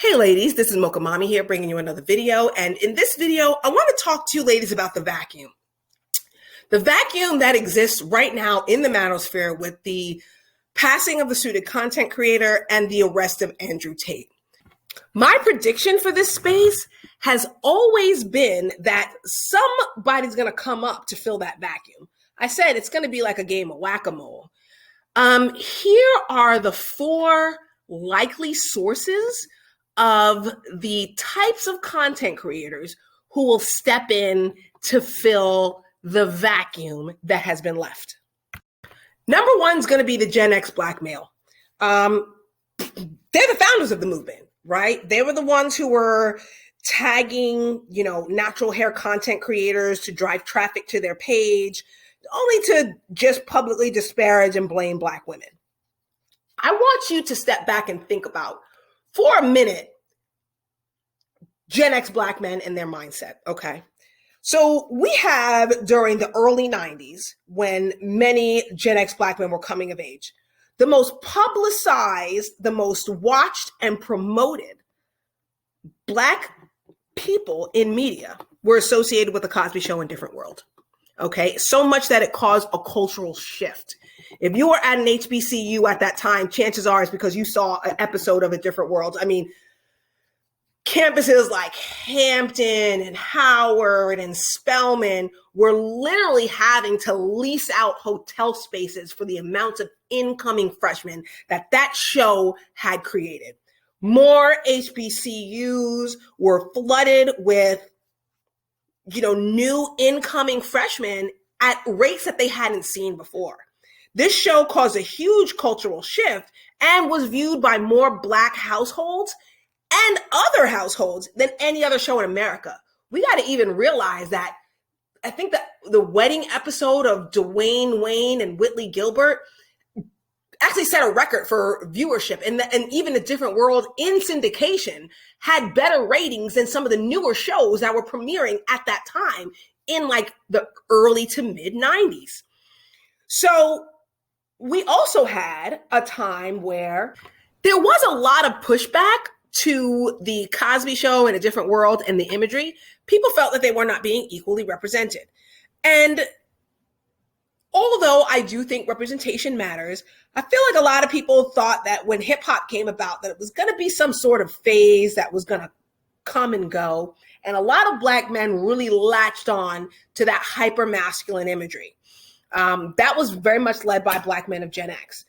Hey ladies, this is Mocha Mommy here bringing you another video. And in this video, I want to talk to you ladies about the vacuum. The vacuum that exists right now in the manosphere with the passing of the suited content creator and the arrest of Andrew Tate. My prediction for this space has always been that somebody's going to come up to fill that vacuum. I said it's going to be like a game of whack-a-mole. Here are the four likely sources of the types of content creators who will step in to fill the vacuum that has been left. Number one is going to be the Gen X black male. They're the founders of the movement, right? They were the ones who were tagging, natural hair content creators to drive traffic to their page, only to just publicly disparage and blame Black women. I want you to step back and think about, for a minute, Gen X black men and their mindset, okay? So we have, during the early 90s, when many Gen X black men were coming of age, the most publicized, the most watched and promoted Black people in media were associated with the Cosby Show and Different World, okay? So much that it caused a cultural shift. If you were at an HBCU at that time, chances are it's because you saw an episode of A Different World. I mean, campuses like Hampton and Howard and Spelman were literally having to lease out hotel spaces for the amount of incoming freshmen that show had created. More HBCUs were flooded with, new incoming freshmen at rates that they hadn't seen before. This show caused a huge cultural shift and was viewed by more Black households and other households than any other show in America. We got to even realize that I think that the wedding episode of Dwayne Wayne and Whitley Gilbert actually set a record for viewership, and even A Different World in syndication had better ratings than some of the newer shows that were premiering at that time in like the early to mid 90s. So we also had a time where there was a lot of pushback to the Cosby Show and A Different World and the imagery. People felt that they were not being equally represented. And although I do think representation matters, I feel like a lot of people thought that when hip hop came about, that it was going to be some sort of phase that was going to come and go. And a lot of Black men really latched on to that hyper masculine imagery. That was very much led by Black men of Gen X.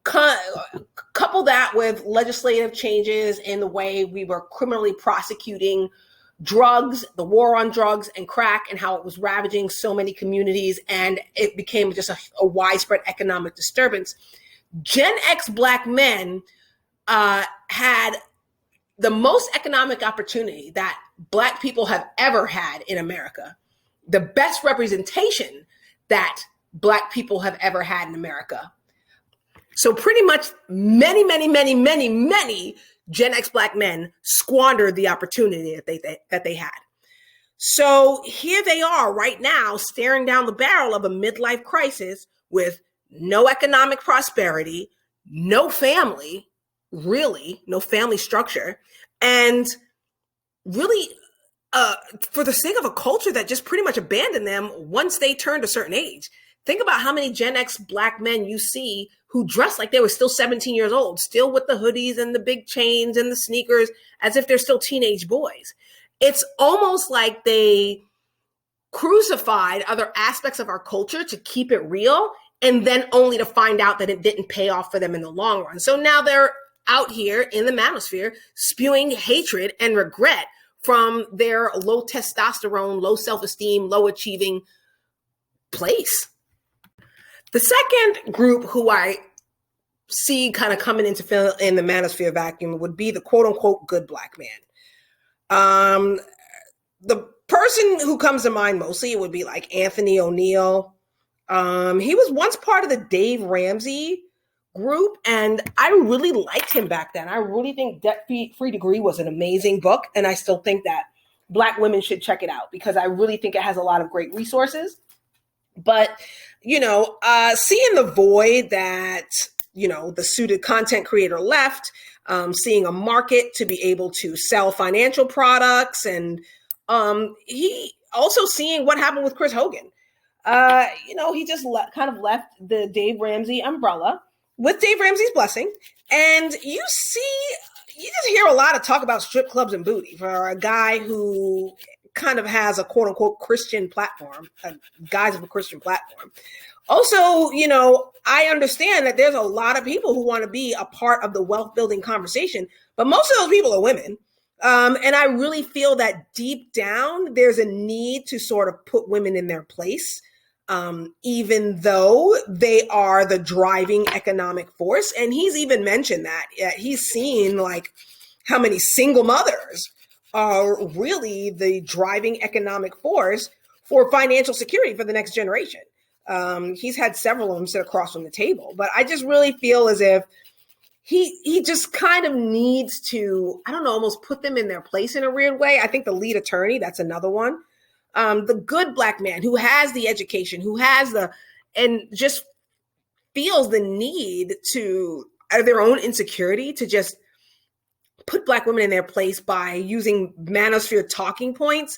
Couple that with legislative changes in the way we were criminally prosecuting drugs, the war on drugs and crack, and how it was ravaging so many communities, and it became just a widespread economic disturbance. Gen X Black men had the most economic opportunity that Black people have ever had in America, the best representation that Black people have ever had in America. So pretty much many Gen X Black men squandered the opportunity that they had. So here they are right now staring down the barrel of a midlife crisis with no economic prosperity, no family, really, no family structure, and really for the sake of a culture that just pretty much abandoned them once they turned a certain age. Think about how many Gen X Black men you see who dress like they were still 17 years old, still with the hoodies and the big chains and the sneakers, as if they're still teenage boys. It's almost like they crucified other aspects of our culture to keep it real, and then only to find out that it didn't pay off for them in the long run. So now they're out here in the manosphere spewing hatred and regret from their low testosterone, low self-esteem, low achieving place. The second group who I see kind of coming into fill in the manosphere vacuum would be the quote unquote good Black man. The person who comes to mind mostly would be like Anthony O'Neill. He was once part of the Dave Ramsey group, and I really liked him back then. I really think Debt Free Degree was an amazing book, and I still think that Black women should check it out because I really think it has a lot of great resources. But, seeing the void that, the suited content creator left, seeing a market to be able to sell financial products, and he also seeing what happened with Chris Hogan. He just kind of left the Dave Ramsey umbrella with Dave Ramsey's blessing, and you just hear a lot of talk about strip clubs and booty for a guy who kind of has a quote unquote Christian platform, a guise of a Christian platform. Also, I understand that there's a lot of people who want to be a part of the wealth building conversation, but most of those people are women. And I really feel that deep down, there's a need to sort of put women in their place, even though they are the driving economic force. And he's even mentioned that he's seen like how many single mothers are really the driving economic force for financial security for the next generation. He's had several of them sit across from the table, but I just really feel as if he just kind of needs to, I don't know, almost put them in their place in a weird way. I think the lead attorney, that's another one. The good Black man who has the education, who has and just feels the need to, out of their own insecurity, to just put Black women in their place by using Manosphere talking points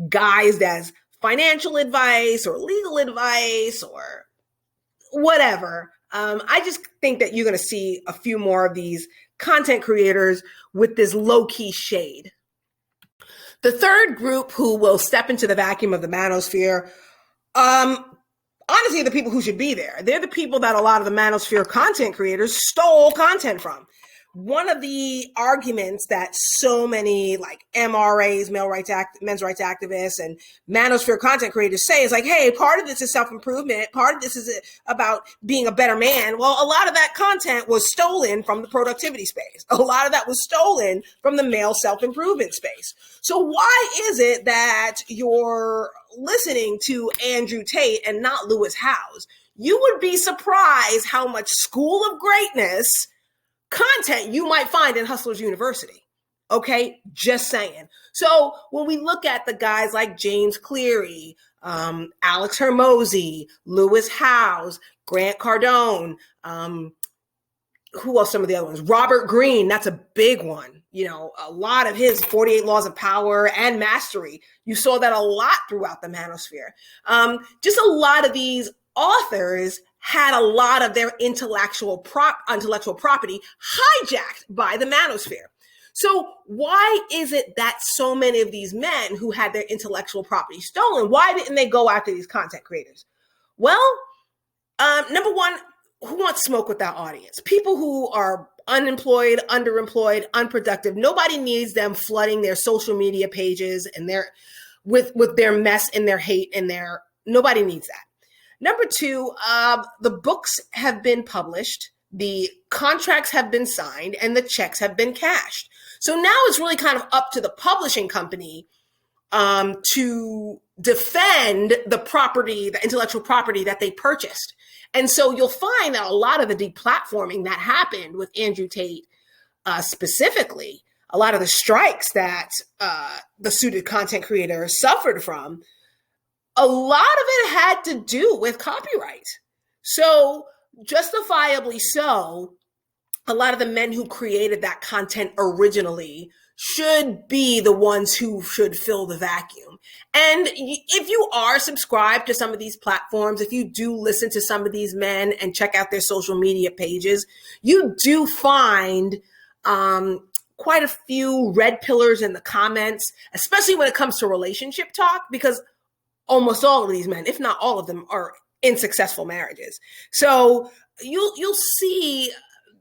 guised as financial advice or legal advice or whatever. I just think that you're going to see a few more of these content creators with this low-key shade. The third group who will step into the vacuum of the Manosphere, honestly, the people who should be there. They're the people that a lot of the Manosphere content creators stole content from. One of the arguments that so many like MRAs, men's rights activists, and Manosphere content creators say is like, hey, part of this is self-improvement. Part of this is about being a better man. Well, a lot of that content was stolen from the productivity space. A lot of that was stolen from the male self-improvement space. So why is it that you're listening to Andrew Tate and not Lewis Howes? You would be surprised how much School of Greatness content you might find in Hustlers University. Okay, just saying. So when we look at the guys like James Cleary, Alex Hermosi, Lewis Howes, Grant Cardone, who else? Some of the other ones. Robert Greene, that's a big one. A lot of his 48 Laws of Power and Mastery. You saw that a lot throughout the Manosphere. Just a lot of these authors had a lot of their intellectual property hijacked by the Manosphere. So why is it that so many of these men who had their intellectual property stolen, why didn't they go after these content creators? Well, number one, who wants smoke with that audience? People who are unemployed, underemployed, unproductive. Nobody needs them flooding their social media pages and with their mess and their hate and nobody needs that. Number two, the books have been published, the contracts have been signed, and the checks have been cashed. So now it's really kind of up to the publishing company to defend the property, the intellectual property that they purchased. And so you'll find that a lot of the deplatforming that happened with Andrew Tate specifically, a lot of the strikes that the suited content creator suffered from, a lot of it had to do with copyright. So justifiably so, a lot of the men who created that content originally should be the ones who should fill the vacuum. And if you are subscribed to some of these platforms, if you do listen to some of these men and check out their social media pages, you do find quite a few red pillars in the comments, especially when it comes to relationship talk, because almost all of these men, if not all of them, are in successful marriages. So you'll see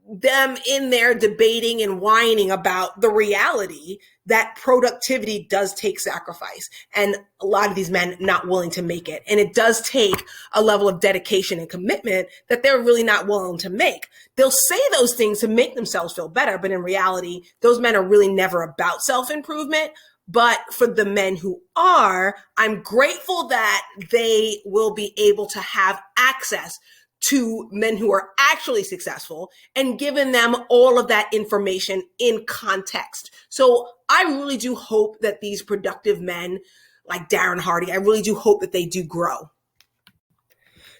them in there debating and whining about the reality that productivity does take sacrifice, and a lot of these men not willing to make it. And it does take a level of dedication and commitment that they're really not willing to make. They'll say those things to make themselves feel better, but in reality, those men are really never about self-improvement. But for the men who are, I'm grateful that they will be able to have access to men who are actually successful and giving them all of that information in context. So I really do hope that these productive men like Darren Hardy, I really do hope that they do grow.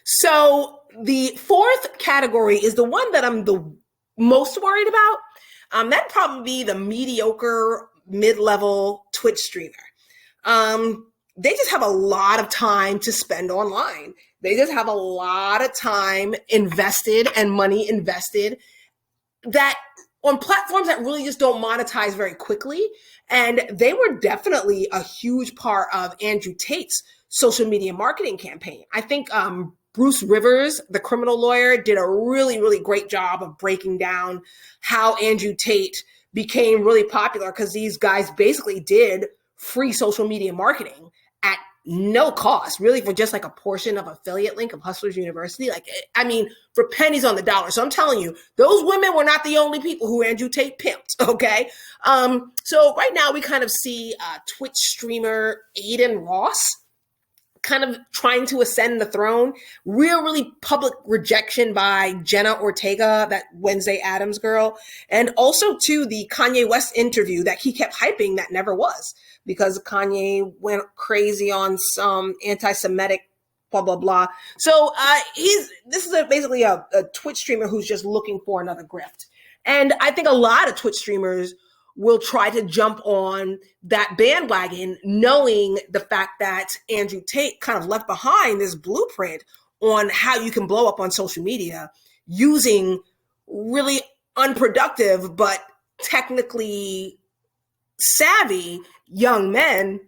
So the fourth category is the one that I'm the most worried about. That'd probably be the mediocre mid-level Twitch streamer. They just have a lot of time to spend online. They just have a lot of time invested and money invested that on platforms that really just don't monetize very quickly. And they were definitely a huge part of Andrew Tate's social media marketing campaign. I think Bruce Rivers, the criminal lawyer, did a really, really great job of breaking down how Andrew Tate became really popular, because these guys basically did free social media marketing at no cost, really, for just like a portion of affiliate link of Hustlers University. Like, I mean, for pennies on the dollar. So I'm telling you, those women were not the only people who Andrew Tate pimped, okay? So right now we kind of see Twitch streamer Aiden Ross kind of trying to ascend the throne. Really public rejection by Jenna Ortega, that Wednesday Addams girl. And also to the Kanye West interview that he kept hyping that never was, because Kanye went crazy on some anti-Semitic blah, blah, blah. So this is basically a Twitch streamer who's just looking for another grift. And I think a lot of Twitch streamers will try to jump on that bandwagon, knowing the fact that Andrew Tate kind of left behind this blueprint on how you can blow up on social media using really unproductive but technically savvy young men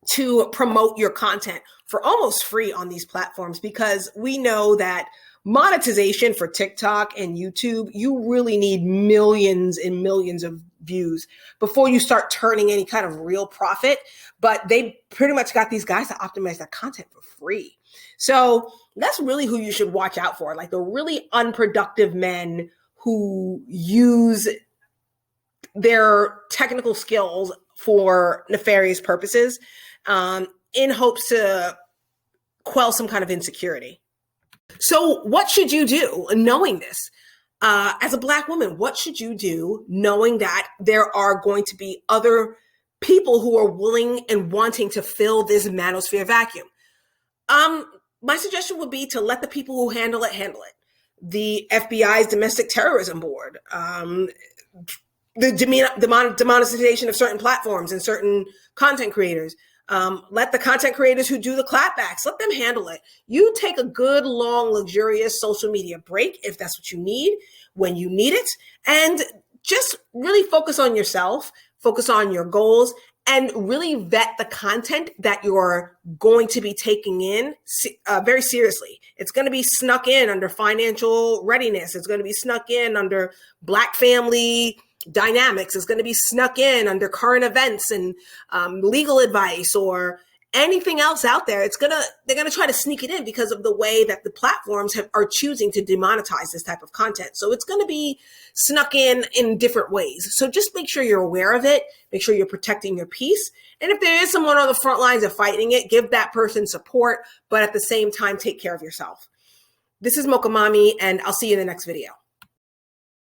to promote your content for almost free on these platforms, because we know that monetization for TikTok and YouTube, you really need millions and millions of views before you start turning any kind of real profit. But they pretty much got these guys to optimize their content for free. So that's really who you should watch out for, like the really unproductive men who use their technical skills for nefarious purposes, in hopes to quell some kind of insecurity. So what should you do knowing this? As a Black woman, what should you do knowing that there are going to be other people who are willing and wanting to fill this manosphere vacuum? My suggestion would be to let the people who handle it. The FBI's domestic terrorism board, the demonetization of certain platforms and certain content creators. Let the content creators who do the clapbacks, let them handle it. You take a good, long, luxurious social media break if that's what you need, when you need it, and just really focus on yourself, focus on your goals, and really vet the content that you're going to be taking in very seriously. It's going to be snuck in under financial readiness. It's going to be snuck in under Black family dynamics. Is going to be snuck in under current events and legal advice or anything else out there. They're gonna try to sneak it in because of the way that the platforms are choosing to demonetize this type of content. So it's going to be snuck in different ways. So just make sure you're aware of it. Make sure you're protecting your peace. And if there is someone on the front lines of fighting it, give that person support, but at the same time, take care of yourself. This is Mocha Mommy, and I'll see you in the next video.